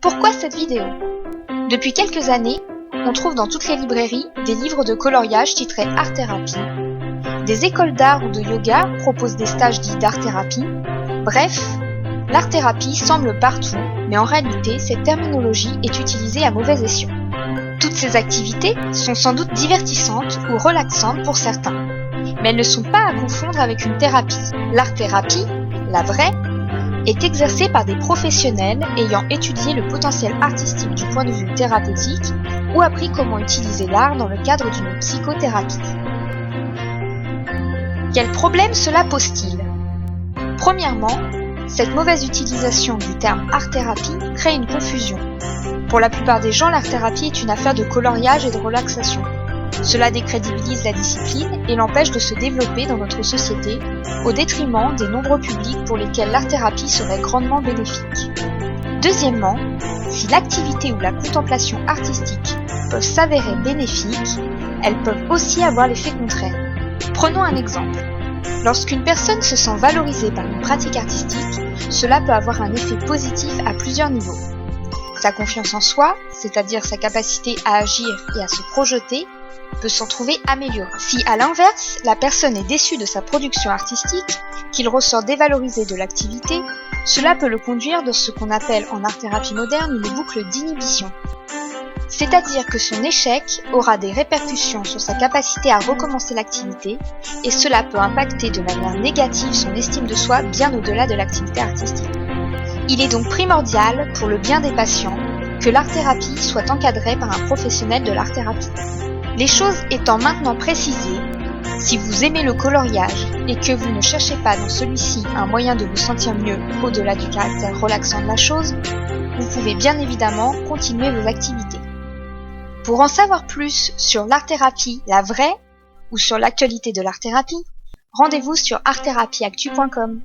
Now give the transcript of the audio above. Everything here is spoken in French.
Pourquoi cette vidéo? Depuis quelques années, on trouve dans toutes les librairies des livres de coloriage titrés art-thérapie. Des écoles d'art ou de yoga proposent des stages dits d'art-thérapie. Bref, l'art-thérapie semble partout, mais en réalité, cette terminologie est utilisée à mauvais escient. Toutes ces activités sont sans doute divertissantes ou relaxantes pour certains, mais elles ne sont pas à confondre avec une thérapie. L'art-thérapie, la vraie, est exercée par des professionnels ayant étudié le potentiel artistique du point de vue thérapeutique ou appris comment utiliser l'art dans le cadre d'une psychothérapie. Quels problèmes cela pose-t-il? Premièrement, cette mauvaise utilisation du terme art-thérapie crée une confusion. Pour la plupart des gens, l'art-thérapie est une affaire de coloriage et de relaxation. Cela décrédibilise la discipline et l'empêche de se développer dans notre société, au détriment des nombreux publics pour lesquels l'art-thérapie serait grandement bénéfique. Deuxièmement, si l'activité ou la contemplation artistique peuvent s'avérer bénéfiques, elles peuvent aussi avoir l'effet contraire. Prenons un exemple. Lorsqu'une personne se sent valorisée par une pratique artistique, cela peut avoir un effet positif à plusieurs niveaux. Sa confiance en soi, c'est-à-dire sa capacité à agir et à se projeter, peut s'en trouver améliorée. Si à l'inverse, la personne est déçue de sa production artistique, qu'il ressort dévalorisé de l'activité, cela peut le conduire dans ce qu'on appelle en art-thérapie moderne une boucle d'inhibition. C'est-à-dire que son échec aura des répercussions sur sa capacité à recommencer l'activité, et cela peut impacter de manière négative son estime de soi bien au-delà de l'activité artistique. Il est donc primordial, pour le bien des patients, que l'art-thérapie soit encadrée par un professionnel de l'art-thérapie. Les choses étant maintenant précisées, si vous aimez le coloriage et que vous ne cherchez pas dans celui-ci un moyen de vous sentir mieux au-delà du caractère relaxant de la chose, vous pouvez bien évidemment continuer vos activités. Pour en savoir plus sur l'art-thérapie, la vraie, ou sur l'actualité de l'art-thérapie, rendez-vous sur arttherapieactu.com.